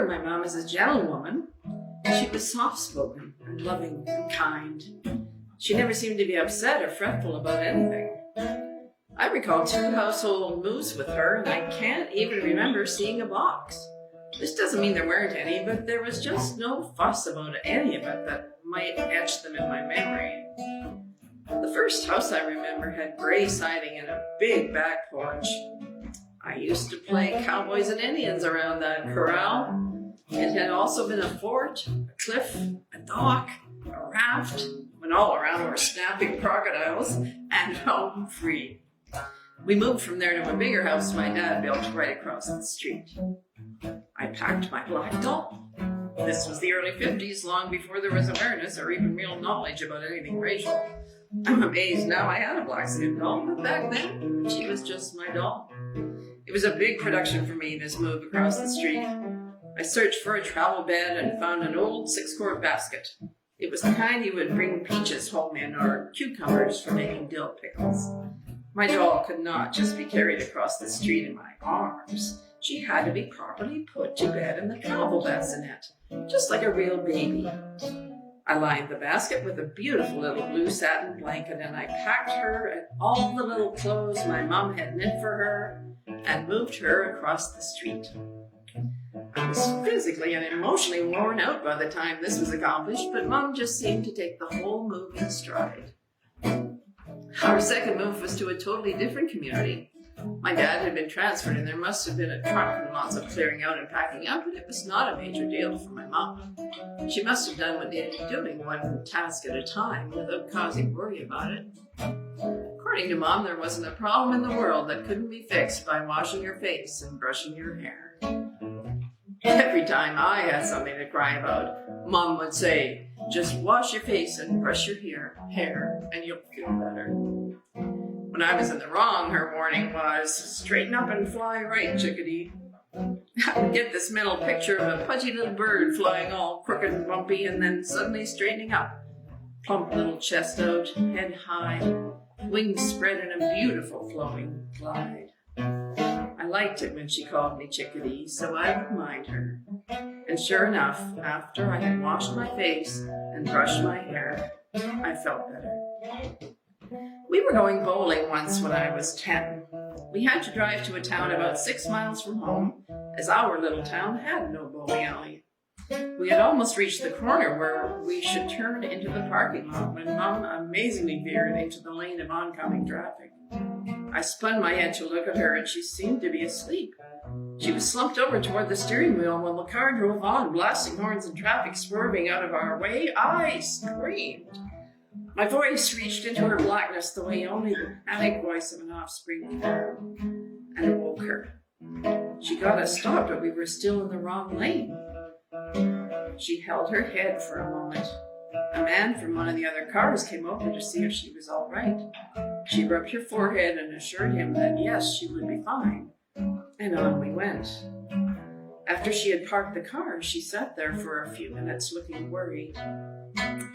remember my mom as a gentlewoman. She was soft-spoken and loving and kind. She never seemed to be upset or fretful about anything. I recall 2 household moves with her, and I can't even remember seeing a box. This doesn't mean there weren't any, but there was just no fuss about any of it that might etch them in my memory. The first house I remember had gray siding and a big back porch. I used to play cowboys and Indians around that corral. It had also been a fort, a cliff, a dock, a raft, when all around were snapping crocodiles, and home free. We moved from there to a bigger house my dad built right across the street. I packed my black doll. This was the early 50s, long before there was awareness or even real knowledge about anything racial. I'm amazed now I had a black suit doll, but back then, she was just my doll. It was a big production for me, this move across the street. I searched for a travel bed and found an old 6-quart basket. It was the kind you would bring peaches home in or cucumbers for making dill pickles. My doll could not just be carried across the street in my arms. She had to be properly put to bed in the travel bassinet, just like a real baby. I lined the basket with a beautiful little blue satin blanket, and I packed her and all the little clothes my mom had knit for her and moved her across the street. I was physically and emotionally worn out by the time this was accomplished, but Mom just seemed to take the whole move in stride. Our second move was to a totally different community. My dad had been transferred, and there must have been a truck and lots of clearing out and packing up, but it was not a major deal for my mom. She must have done what needed doing, one task at a time, without causing worry about it. According to Mom, there wasn't a problem in the world that couldn't be fixed by washing your face and brushing your hair. Every time I had something to cry about, Mom would say, "Just wash your face and brush your hair, and you'll feel better." When I was in the wrong, her warning was, "Straighten up and fly right, chickadee." I would get this mental picture of a pudgy little bird flying all crooked and bumpy and then suddenly straightening up. Plump little chest out, head high, wings spread in a beautiful flowing glide. I liked it when she called me chickadee, so I would mind her. And sure enough, after I had washed my face and brushed my hair, I felt better. We were going bowling once when I was 10. We had to drive to a town about 6 miles from home, as our little town had no bowling alley. We had almost reached the corner where we should turn into the parking lot when Mom amazingly veered into the lane of oncoming traffic. I spun my head to look at her, and she seemed to be asleep. She was slumped over toward the steering wheel while the car drove on, blasting horns and traffic swerving out of our way. I screamed. My voice reached into her blackness the way only the panic voice of an offspring can, and it woke her. She got us stopped, but we were still in the wrong lane. She held her head for a moment. A man from one of the other cars came over to see if she was all right. She rubbed her forehead and assured him that yes, she would be fine. And on we went. After she had parked the car, she sat there for a few minutes looking worried.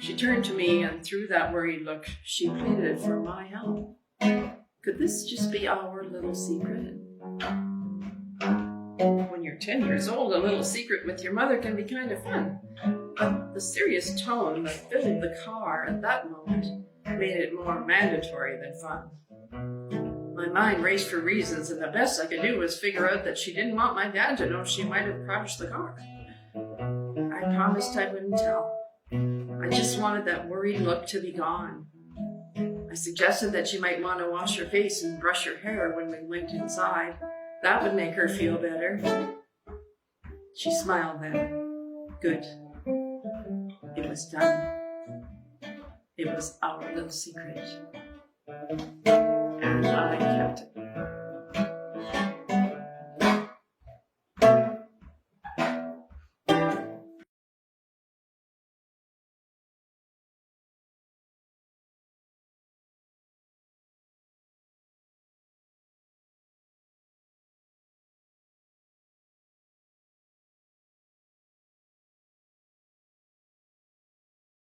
She turned to me, and through that worried look, she pleaded for my help. Could this just be our little secret? When you're 10 years old, a little secret with your mother can be kind of fun. But the serious tone that filled the car at that moment made it more mandatory than fun. My mind raced for reasons, and the best I could do was figure out that she didn't want my dad to know she might have crashed the car. I promised I wouldn't tell. I just wanted that worried look to be gone. I suggested that she might want to wash her face and brush her hair when we went inside. That would make her feel better. She smiled then. Good. It was done. It was our little secret. And I kept it.